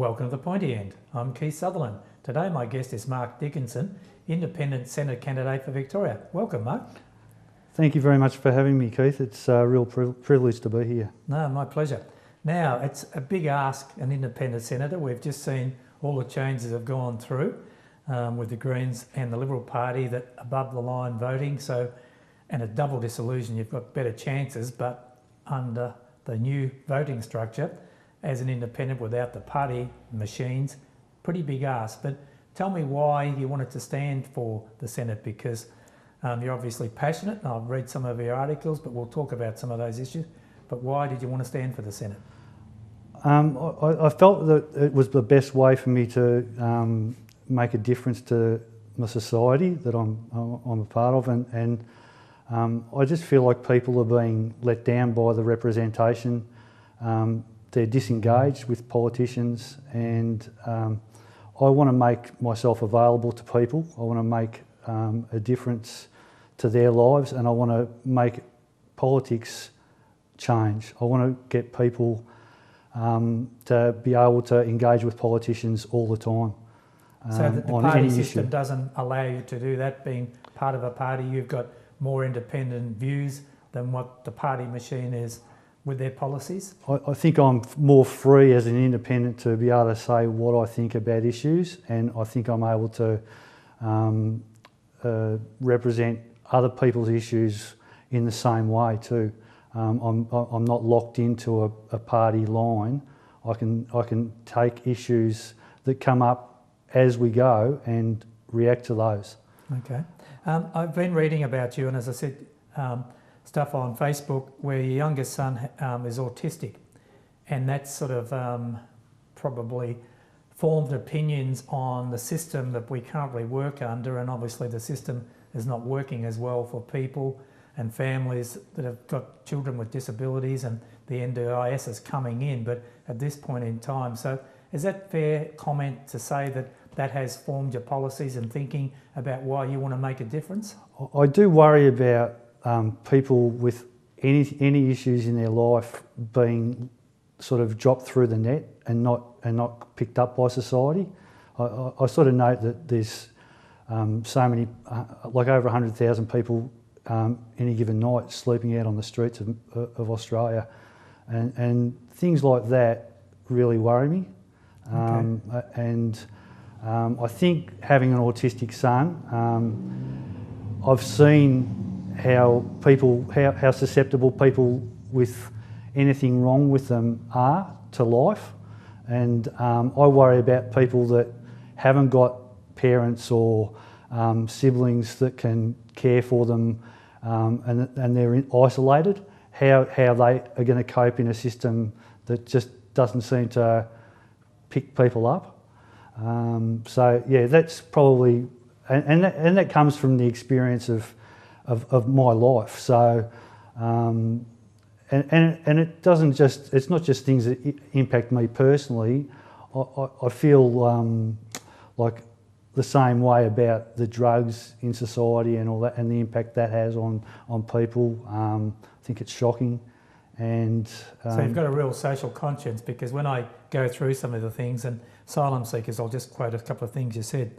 Welcome to the Pointy End. I'm Keith Sutherland. Today my guest is Mark Dickinson, Independent Senate candidate for Victoria. Welcome, Mark. Thank you very much for having me, Keith. It's a real privilege to be here. No, my pleasure. Now, it's a big ask, an independent senator. We've just seen all the changes that have gone through with the Greens and the Liberal Party, that above the line voting, and a double dissolution, you've got better chances, but under the new voting structure, as an independent without the party machines, pretty big ask. But tell me why you wanted to stand for the Senate, because you're obviously passionate, and I've read some of your articles, but we'll talk about some of those issues. But why did you want to stand for the Senate? I felt that it was the best way for me to make a difference to my society that I'm a part of, and I just feel like people are being let down by the representation. They're disengaged with politicians, and I want to make myself available to people. I want to make a difference to their lives, and I want to make politics change. I want to get people to be able to engage with politicians all the time. So that the party system doesn't allow you to do that. Being part of a party, you've got more independent views than what the party machine is with their policies? I think I'm more free as an independent to be able to say what I think about issues, and I think I'm able to represent other people's issues in the same way too. I'm not locked into a party line. I can take issues that come up as we go and react to those. Okay. I've been reading about you, and as I said, stuff on Facebook where your youngest son is autistic, and that's sort of probably formed opinions on the system that we currently work under, and obviously the system is not working as well for people and families that have got children with disabilities, and the NDIS is coming in, but at this point in time. So is that fair comment to say that that has formed your policies and thinking about why you want to make a difference? I do worry about people with any issues in their life being sort of dropped through the net and not picked up by society. I sort of note that there's so many, like over 100,000 people any given night sleeping out on the streets of Australia, and things like that really worry me. Okay. And I think having an autistic son, I've seen how susceptible people with anything wrong with them are to life, and I worry about people that haven't got parents or siblings that can care for them, and they're isolated. How they are going to cope in a system that just doesn't seem to pick people up. So yeah, that's probably, and that comes from the experience of my life. So, and it doesn't just, it's not just things that impact me personally. I feel like the same way about the drugs in society and all that, and the impact that has on people. I think it's shocking. And so you've got a real social conscience, because when I go through some of the things, and asylum seekers, I'll just quote a couple of things you said.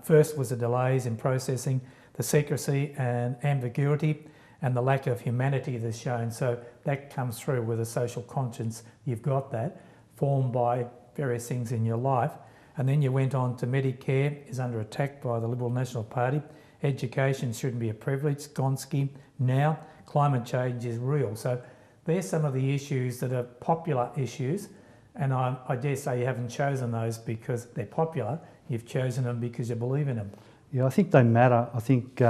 First was the delays in processing, the secrecy and ambiguity, and the lack of humanity that's shown. So that comes through with a social conscience. You've got that formed by various things in your life. And then you went on to Medicare is under attack by the Liberal National Party. Education shouldn't be a privilege. Gonski. Now climate change is real. So there's some of the issues that are popular issues, and I dare say you haven't chosen those because they're popular. You've chosen them because you believe in them. Yeah, I think they matter. I think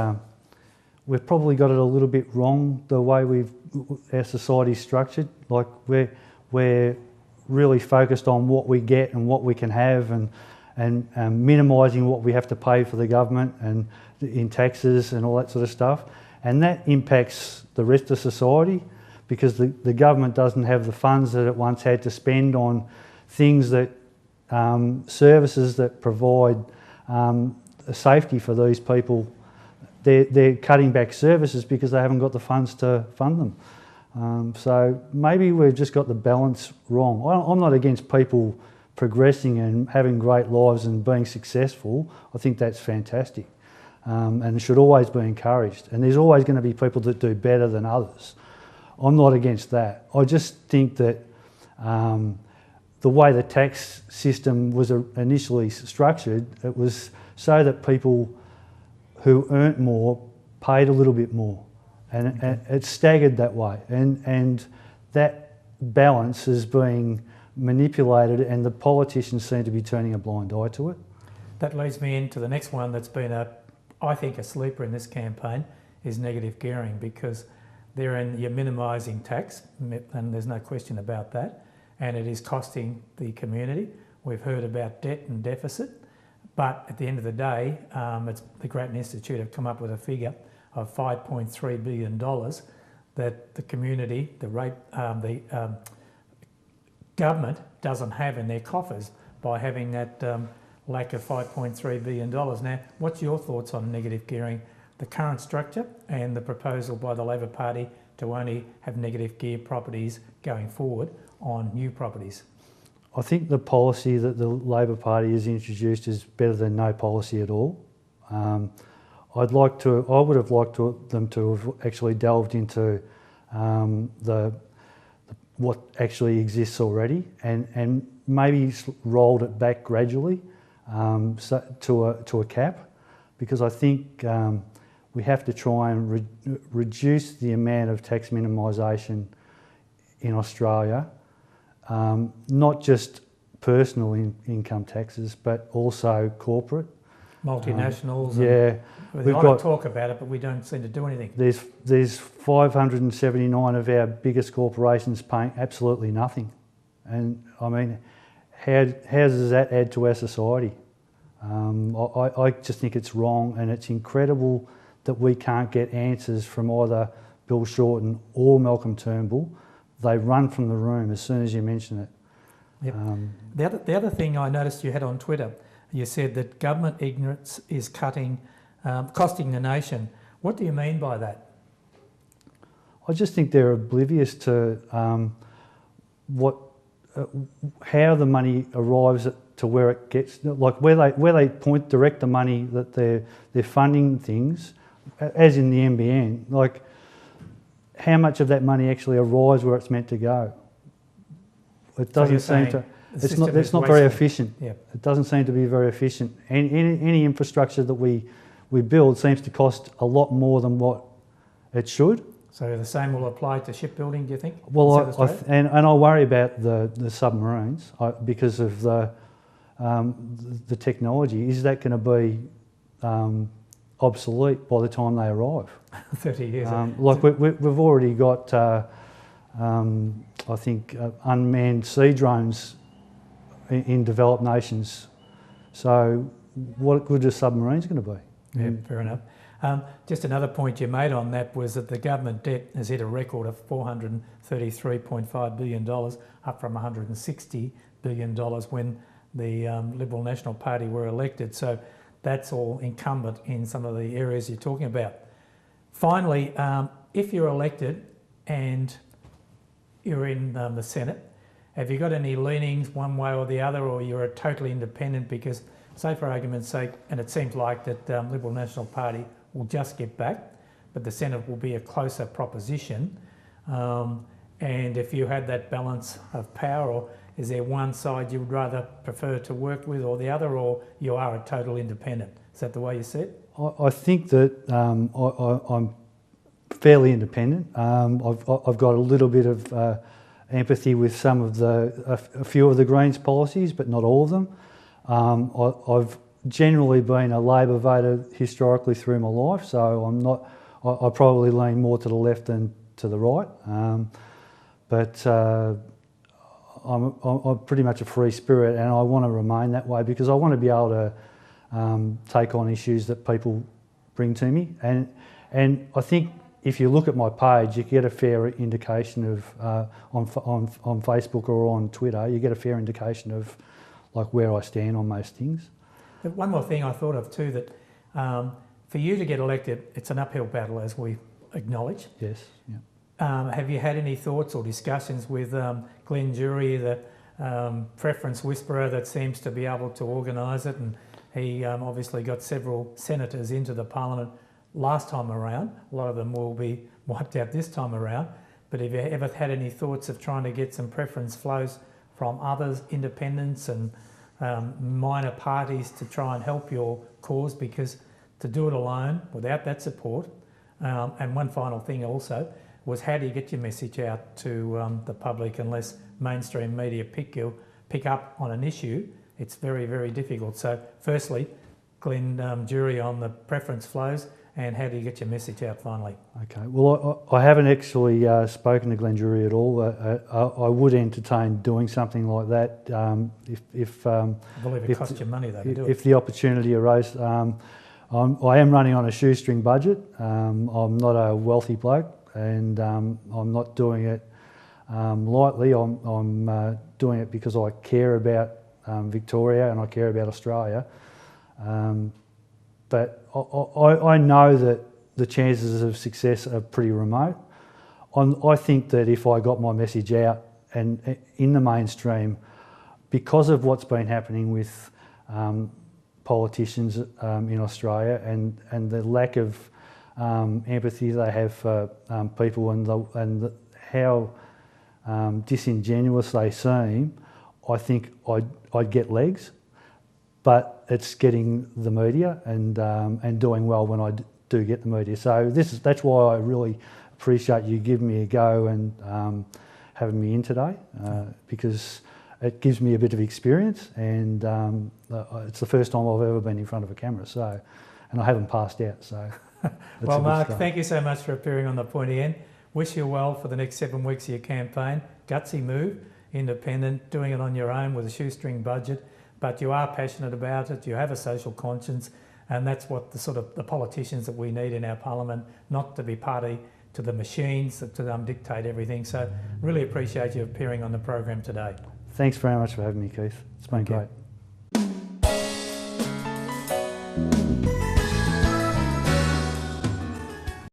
we've probably got it a little bit wrong, the way our society's structured. Like we're really focused on what we get and what we can have, and minimising what we have to pay for the government and in taxes and all that sort of stuff. And that impacts the rest of society, because the government doesn't have the funds that it once had to spend on things that, services that provide safety for these people. They're cutting back services because they haven't got the funds to fund them. So maybe we've just got the balance wrong. I'm not against people progressing and having great lives and being successful, I think that's fantastic. And it should always be encouraged. And there's always going to be people that do better than others. I'm not against that. I just think that the way the tax system was initially structured, it was so that people who earned more paid a little bit more. And it's staggered that way. And that balance is being manipulated, and the politicians seem to be turning a blind eye to it. That leads me into the next one that's been, I think, a sleeper in this campaign is negative gearing, because you're minimising tax, and there's no question about that, and it is costing the community. We've heard about debt and deficit, but at the end of the day, the Grattan Institute have come up with a figure of $5.3 billion that the community, the government doesn't have in their coffers by having that lack of $5.3 billion. Now, what's your thoughts on negative gearing, the current structure and the proposal by the Labor Party to only have negative gear properties going forward on new properties? I think the policy that the Labor Party has introduced is better than no policy at all. I would have liked them to have actually delved into what actually exists already and maybe rolled it back gradually to a cap, because I think we have to try and reduce the amount of tax minimisation in Australia, not just personal income taxes, but also corporate. Multinationals. Yeah. We want to talk about it, but we don't seem to do anything. There's 579 of our biggest corporations paying absolutely nothing. And I mean, how does that add to our society? I just think it's wrong, and it's incredible that we can't get answers from either Bill Shorten or Malcolm Turnbull. They run from the room as soon as you mention it. Yep. The other thing I noticed you had on Twitter, you said that government ignorance is costing the nation. What do you mean by that? I just think they're oblivious to how the money arrives to where it gets, like where they direct the money that they're funding things, as in the NBN. Like, how much of that money actually arrives where it's meant to go? It doesn't seem to. It's not very efficient. Yep. It doesn't seem to be very efficient. Any infrastructure that we build seems to cost a lot more than what it should. So the same will apply to shipbuilding, do you think? Well, I worry about the submarines because of the technology. Is that going to be obsolete by the time they arrive? 30 years. We've already got, I think, unmanned sea drones in developed nations. So what good are submarines going to be? Yeah, fair enough. Just another point you made on that was that the government debt has hit a record of $433.5 billion, up from $160 billion when the Liberal National Party were elected. So that's all incumbent in some of the areas you're talking about. Finally, if you're elected and you're in the Senate, have you got any leanings one way or the other, or you're a totally independent? Because, say for argument's sake, and it seems like that Liberal National Party will just get back, but the Senate will be a closer proposition. And if you had that balance of power, or is there one side you would rather prefer to work with or the other, or you are a total independent? Is that the way you see it? I think that I'm fairly independent. I've got a little bit of empathy with some of a few of the Greens policies, but not all of them. I've generally been a Labor voter historically through my life, so I'm not. I probably lean more to the left than to the right, but I'm pretty much a free spirit, and I want to remain that way because I want to be able to take on issues that people bring to me, and I think if you look at my page, you get a fair indication of on Facebook or on Twitter, you get a fair indication of like where I stand on most things. One more thing I thought of too, that for you to get elected, it's an uphill battle, as we acknowledge. Yes. Yeah. Have you had any thoughts or discussions with Glenn Jury, the preference whisperer that seems to be able to organise it, and he obviously got several senators into the parliament last time around. A lot of them will be wiped out this time around. But have you ever had any thoughts of trying to get some preference flows from others, independents and minor parties to try and help your cause? Because to do it alone without that support, and one final thing also was, how do you get your message out to the public unless mainstream media pick up on an issue? It's very, very difficult. So firstly, Glenn, jury on the preference flows, and how do you get your message out finally? Okay, well, I haven't actually spoken to Glenn Jury at all. I would entertain doing something like that if I believe it costs you money though to do it. If the opportunity arose. I am running on a shoestring budget. I'm not a wealthy bloke, and I'm not doing it lightly. I'm doing it because I care about Victoria and I care about Australia. But I know that the chances of success are pretty remote. I think that if I got my message out and in the mainstream, because of what's been happening with politicians in Australia and the lack of empathy they have for people and how disingenuous they seem, I think I'd get legs. But it's getting the media and doing well when I do get the media. So that's why I really appreciate you giving me a go and having me in today, because it gives me a bit of experience, and it's the first time I've ever been in front of a camera. So, and I haven't passed out. So, well, Mark, thank you so much for appearing on The Pointy End. Wish you well for the next 7 weeks of your campaign. Gutsy move, independent, doing it on your own with a shoestring budget. But you are passionate about it, you have a social conscience, and that's what the politicians that we need in our parliament, not to be party to the machines that dictate everything. So really appreciate you appearing on the program today. Thanks very much for having me, Keith. It's been great.